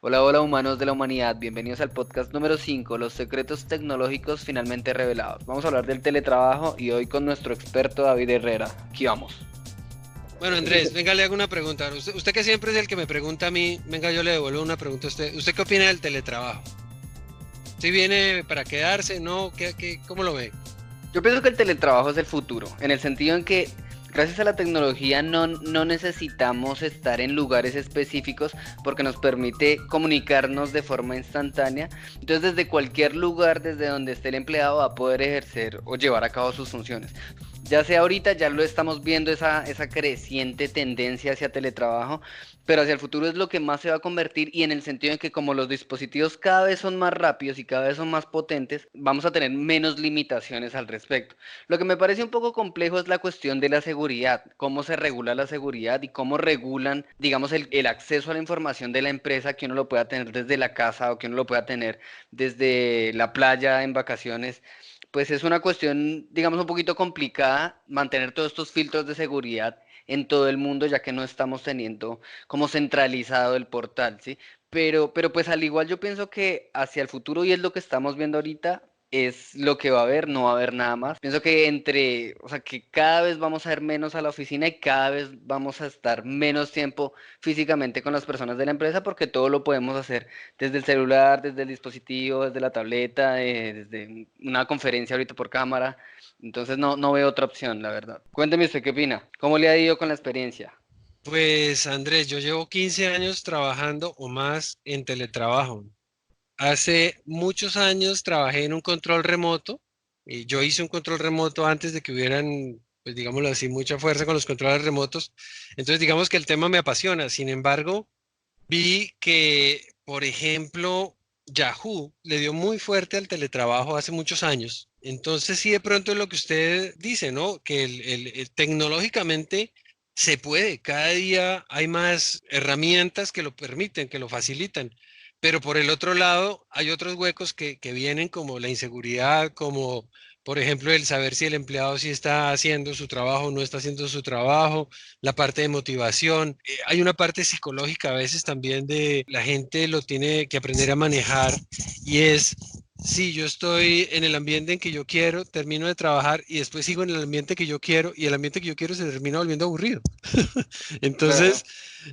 Hola, hola humanos de la humanidad, bienvenidos al podcast número 5, los secretos tecnológicos finalmente revelados. Vamos a hablar del teletrabajo y hoy con nuestro experto David Herrera. Aquí vamos. Bueno, Andrés, venga, le hago una pregunta. Usted que siempre es el que me pregunta a mí, venga, yo le devuelvo una pregunta a usted. ¿Usted qué opina del teletrabajo? ¿Si viene para quedarse? ¿No? ¿Cómo lo ve? Yo pienso que el teletrabajo es el futuro, en el sentido en que gracias a la tecnología no necesitamos estar en lugares específicos porque nos permite comunicarnos de forma instantánea. Entonces desde cualquier lugar, desde donde esté el empleado, va a poder ejercer o llevar a cabo sus funciones. Ya sea ahorita, ya lo estamos viendo esa creciente tendencia hacia teletrabajo, pero hacia el futuro es lo que más se va a convertir y en el sentido en que como los dispositivos cada vez son más rápidos y cada vez son más potentes, vamos a tener menos limitaciones al respecto. Lo que me parece un poco complejo es la cuestión de la seguridad, cómo se regula la seguridad y cómo regulan, digamos, el acceso a la información de la empresa, que uno lo pueda tener desde la casa o que uno lo pueda tener desde la playa en vacaciones. Pues es una cuestión, digamos, un poquito complicada mantener todos estos filtros de seguridad en todo el mundo, ya que no estamos teniendo como centralizado el portal, ¿sí? Pero pues al igual yo pienso que hacia el futuro, y es lo que estamos viendo ahorita, es lo que va a haber, no va a haber nada más. Pienso que o sea, que cada vez vamos a ir menos a la oficina y cada vez vamos a estar menos tiempo físicamente con las personas de la empresa porque todo lo podemos hacer desde el celular, desde el dispositivo, desde la tableta, desde una conferencia ahorita por cámara. Entonces no veo otra opción, la verdad. Cuénteme usted qué opina. ¿Cómo le ha ido con la experiencia? Pues, Andrés, yo llevo 15 años trabajando o más en teletrabajo. Hace muchos años trabajé en un control remoto. Y yo hice un control remoto antes de que hubieran, pues digámoslo así, mucha fuerza con los controles remotos. Entonces, digamos que el tema me apasiona. Sin embargo, vi que, por ejemplo, Yahoo le dio muy fuerte al teletrabajo hace muchos años. Entonces, sí, de pronto es lo que usted dice, ¿no? Que tecnológicamente se puede. Cada día hay más herramientas que lo permiten, que lo facilitan. Pero por el otro lado, hay otros huecos que vienen como la inseguridad, como por ejemplo el saber si el empleado sí está haciendo su trabajo o no está haciendo su trabajo, la parte de motivación. Hay una parte psicológica a veces también de la gente lo tiene que aprender a manejar y es, si yo estoy en el ambiente en que yo quiero, termino de trabajar y después sigo en el ambiente que yo quiero y el ambiente que yo quiero se termina volviendo aburrido. Claro. Entonces,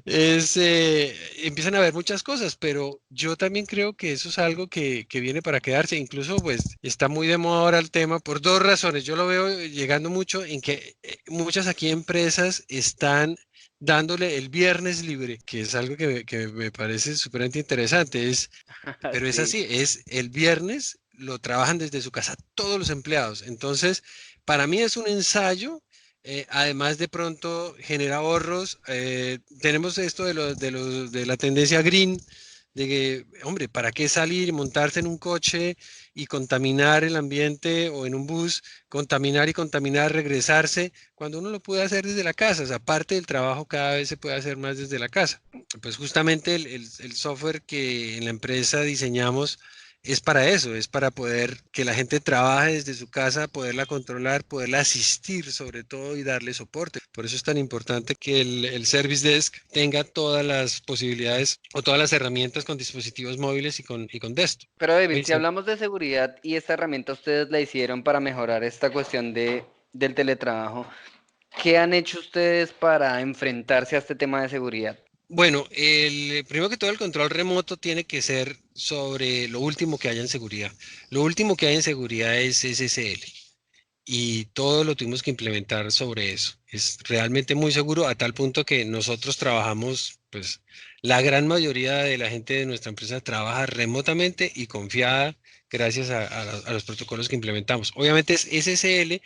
empiezan a haber muchas cosas, pero yo también creo que eso es algo que viene para quedarse. Incluso, pues, está muy de moda ahora el tema por dos razones. Yo lo veo llegando mucho en que muchas aquí empresas están dándole el viernes libre, que es algo que me parece súper interesante. Pero es Sí. así, es el viernes, lo trabajan desde su casa todos los empleados. Entonces, para mí es un ensayo. Además, de pronto genera ahorros. Tenemos esto de la tendencia green, de que, hombre, ¿para qué salir y montarse en un coche y contaminar el ambiente o en un bus, contaminar y contaminar, regresarse, cuando uno lo puede hacer desde la casa? O sea, parte del trabajo cada vez se puede hacer más desde la casa. Pues justamente el software que en la empresa diseñamos es para eso, es para poder que la gente trabaje desde su casa, poderla controlar, poderla asistir sobre todo y darle soporte. Por eso es tan importante que el Service Desk tenga todas las posibilidades o todas las herramientas con dispositivos móviles y con desktop. Pero David, Oye, si hablamos de seguridad y esta herramienta ustedes la hicieron para mejorar esta cuestión del teletrabajo, ¿qué han hecho ustedes para enfrentarse a este tema de seguridad? bueno, primero que todo el control remoto tiene que ser sobre lo último que haya en seguridad. Lo último que hay en seguridad es SSL. Y todo lo tuvimos que implementar sobre eso. Es realmente muy seguro a tal punto que nosotros trabajamos, pues la gran mayoría de la gente de nuestra empresa trabaja remotamente y confiada gracias a los protocolos que implementamos. Obviamente es SSL.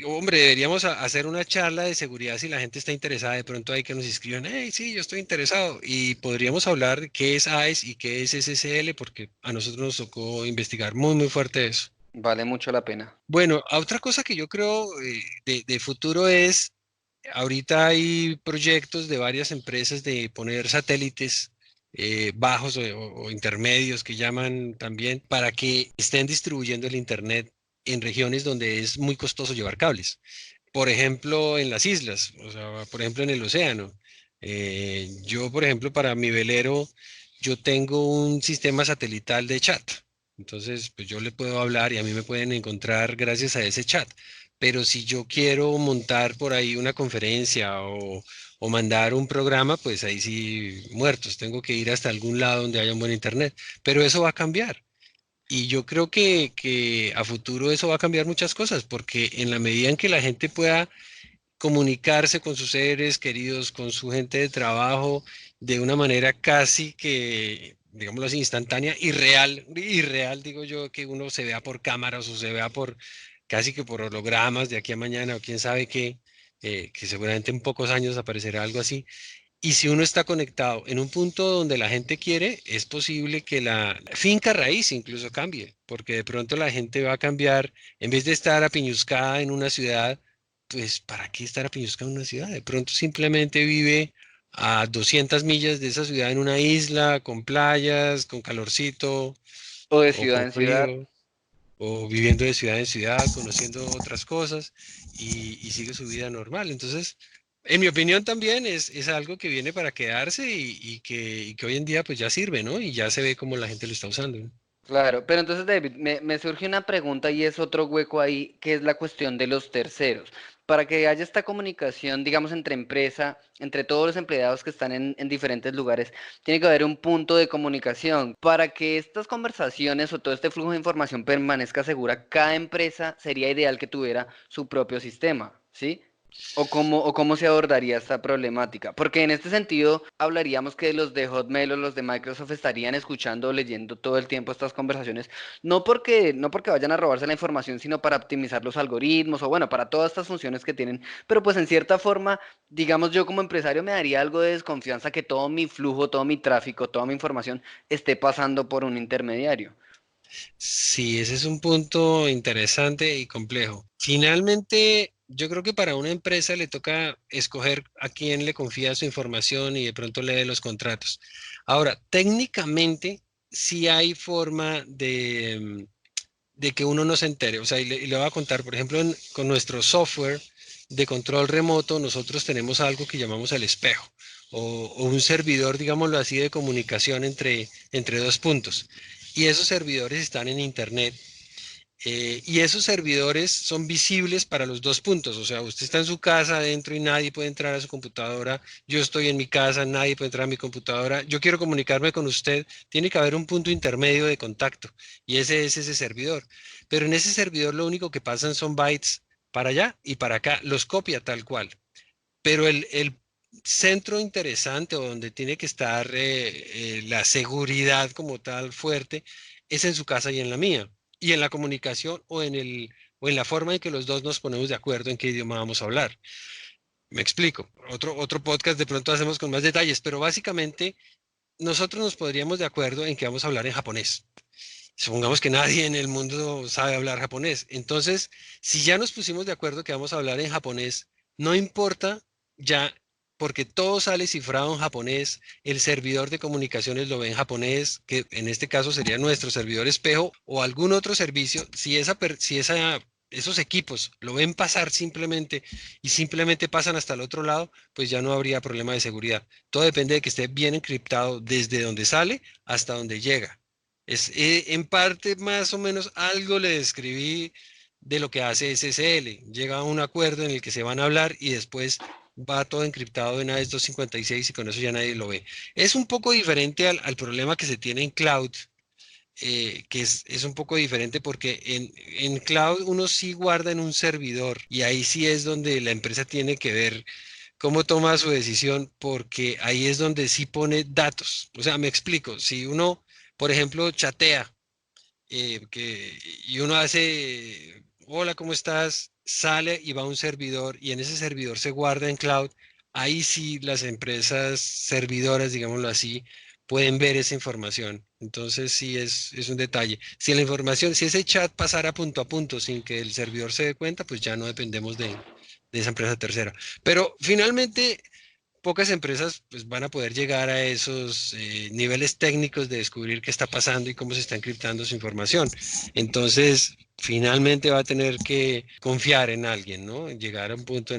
Hombre, deberíamos hacer una charla de seguridad si la gente está interesada. De pronto hay que nos inscriban, hey, sí, yo estoy interesado. Y podríamos hablar de qué es AES y qué es SSL porque a nosotros nos tocó investigar muy, muy fuerte eso. Vale mucho la pena. Bueno, otra cosa que yo creo de futuro es, ahorita hay proyectos de varias empresas de poner satélites bajos o intermedios que llaman también para que estén distribuyendo el Internet en regiones donde es muy costoso llevar cables. Por ejemplo, en las islas, o sea, por ejemplo, en el océano. Yo, por ejemplo, para mi velero yo tengo un sistema satelital de chat. Entonces, pues yo le puedo hablar y a mí me pueden encontrar gracias a ese chat. Pero si yo quiero montar por ahí una conferencia o mandar un programa, pues ahí sí muertos. Tengo que ir hasta algún lado donde haya un buen internet. Pero eso va a cambiar. Y yo creo que a futuro eso va a cambiar muchas cosas, porque en la medida en que la gente pueda comunicarse con sus seres queridos, con su gente de trabajo, de una manera casi que, digámoslo así, instantánea y real, digo yo, que uno se vea por cámaras o se vea por casi que por hologramas de aquí a mañana o quién sabe qué, que seguramente en pocos años aparecerá algo así. Y si uno está conectado en un punto donde la gente quiere, es posible que la finca raíz incluso cambie, porque de pronto la gente va a cambiar, en vez de estar apiñuscada en una ciudad, pues ¿para qué estar apiñuscada en una ciudad? De pronto simplemente vive a 200 millas de esa ciudad en una isla, con playas, con calorcito O de o ciudad con en ciudad. frío, o viviendo de ciudad en ciudad, conociendo otras cosas y sigue su vida normal. Entonces, en mi opinión también es algo que viene para quedarse y que hoy en día pues ya sirve, ¿no? Y ya se ve cómo la gente lo está usando, ¿no? Claro, pero entonces David, me surge una pregunta y es otro hueco ahí, que es la cuestión de los terceros. Para que haya esta comunicación, digamos, entre empresa, entre todos los empleados que están en diferentes lugares, tiene que haber un punto de comunicación. Para que estas conversaciones o todo este flujo de información permanezca segura, cada empresa sería ideal que tuviera su propio sistema, ¿sí? O cómo se abordaría esta problemática? Porque en este sentido hablaríamos que los de Hotmail o los de Microsoft estarían escuchando o leyendo todo el tiempo estas conversaciones, no porque vayan a robarse la información, sino para optimizar los algoritmos o bueno, para todas estas funciones que tienen. Pero pues en cierta forma, digamos yo como empresario me daría algo de desconfianza que todo mi flujo, todo mi tráfico, toda mi información esté pasando por un intermediario. Sí, ese es un punto interesante y complejo. Finalmente, yo creo que para una empresa le toca escoger a quién le confía su información y de pronto lee los contratos. Ahora, técnicamente, sí hay forma de que uno no se entere. O sea, y le voy a contar, por ejemplo, con nuestro software de control remoto, nosotros tenemos algo que llamamos el espejo o un servidor, digámoslo así, de comunicación entre dos puntos. Y esos servidores están en Internet. Y esos servidores son visibles para los dos puntos. O sea, usted está en su casa adentro y nadie puede entrar a su computadora. Yo estoy en mi casa, nadie puede entrar a mi computadora. Yo quiero comunicarme con usted. Tiene que haber un punto intermedio de contacto y ese es ese servidor. Pero en ese servidor lo único que pasan son bytes para allá y para acá. Los copia tal cual. Pero el centro interesante o donde tiene que estar la seguridad como tal fuerte es en su casa y en la mía. Y en la comunicación o en la forma en que los dos nos ponemos de acuerdo en qué idioma vamos a hablar. Me explico. Otro podcast de pronto hacemos con más detalles, pero básicamente nosotros nos podríamos de acuerdo en que vamos a hablar en japonés. Supongamos que nadie en el mundo sabe hablar japonés. Entonces, si ya nos pusimos de acuerdo que vamos a hablar en japonés, no importa ya, porque todo sale cifrado en japonés, el servidor de comunicaciones lo ve en japonés, que en este caso sería nuestro servidor espejo o algún otro servicio. Si esos equipos lo ven pasar simplemente y simplemente pasan hasta el otro lado, pues ya no habría problema de seguridad. Todo depende de que esté bien encriptado desde donde sale hasta donde llega. En parte más o menos algo le describí de lo que hace SSL. Llega a un acuerdo en el que se van a hablar y después va todo encriptado en AES 256 y seis y con eso ya nadie lo ve. Es un poco diferente al problema que se tiene en cloud, que es un poco diferente porque en cloud uno sí guarda en un servidor y ahí sí es donde la empresa tiene que ver cómo toma su decisión, porque ahí es donde sí pone datos. O sea, me explico, si uno, por ejemplo, chatea y uno hace, hola, ¿cómo estás? Sale y va a un servidor y en ese servidor se guarda en cloud, ahí sí las empresas servidoras, digámoslo así, pueden ver esa información. Entonces sí es un detalle. Si la información, si ese chat pasara punto a punto sin que el servidor se dé cuenta, pues ya no dependemos de esa empresa tercera. Pero finalmente, pocas empresas pues, van a poder llegar a esos niveles técnicos de descubrir qué está pasando y cómo se está encriptando su información. Entonces, finalmente va a tener que confiar en alguien, ¿no? Llegar a un punto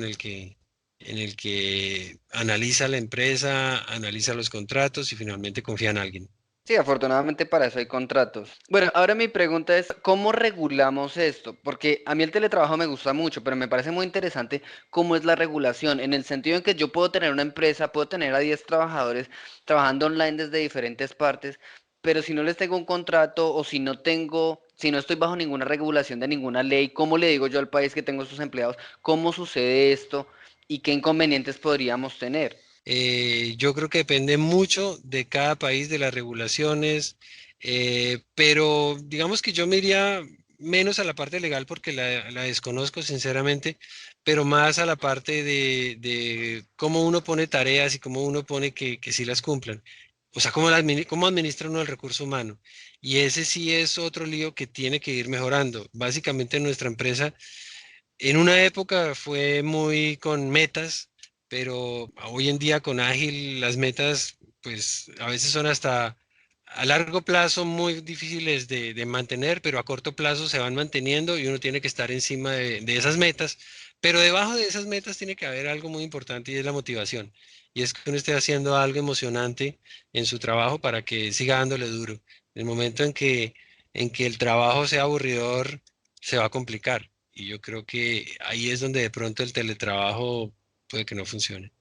en el que analiza la empresa, analiza los contratos y finalmente confía en alguien. Sí, afortunadamente para eso hay contratos. Bueno, ahora mi pregunta es, ¿cómo regulamos esto? Porque a mí el teletrabajo me gusta mucho, pero me parece muy interesante cómo es la regulación, en el sentido en que yo puedo tener una empresa, puedo tener a 10 trabajadores trabajando online desde diferentes partes, pero si no les tengo un contrato o si no tengo, si no estoy bajo ninguna regulación de ninguna ley, ¿cómo le digo yo al país que tengo estos empleados? ¿Cómo sucede esto y qué inconvenientes podríamos tener? Yo creo que depende mucho de cada país, de las regulaciones, pero digamos que yo me iría menos a la parte legal porque la desconozco sinceramente, pero más a la parte de cómo uno pone tareas y cómo uno pone que sí las cumplan. O sea, cómo administra uno el recurso humano. Y ese sí es otro lío que tiene que ir mejorando. Básicamente nuestra empresa en una época fue muy con metas, pero hoy en día con Ágil las metas pues a veces son hasta a largo plazo muy difíciles de mantener, pero a corto plazo se van manteniendo y uno tiene que estar encima de esas metas. Pero debajo de esas metas tiene que haber algo muy importante y es la motivación. Y es que uno esté haciendo algo emocionante en su trabajo para que siga dándole duro. En el momento en que el trabajo sea aburridor, se va a complicar. Y yo creo que ahí es donde de pronto el teletrabajo puede que no funcione.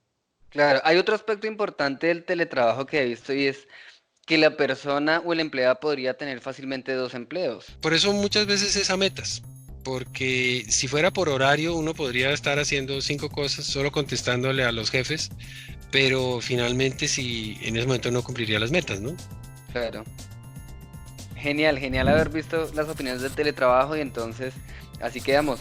Claro, hay otro aspecto importante del teletrabajo que he visto y es que la persona o el empleado podría tener fácilmente dos empleos. Por eso muchas veces es a metas, porque si fuera por horario uno podría estar haciendo 5 cosas solo contestándole a los jefes, pero finalmente si en ese momento no cumpliría las metas, ¿no? Claro. Genial, genial haber visto las opiniones del teletrabajo y entonces así quedamos.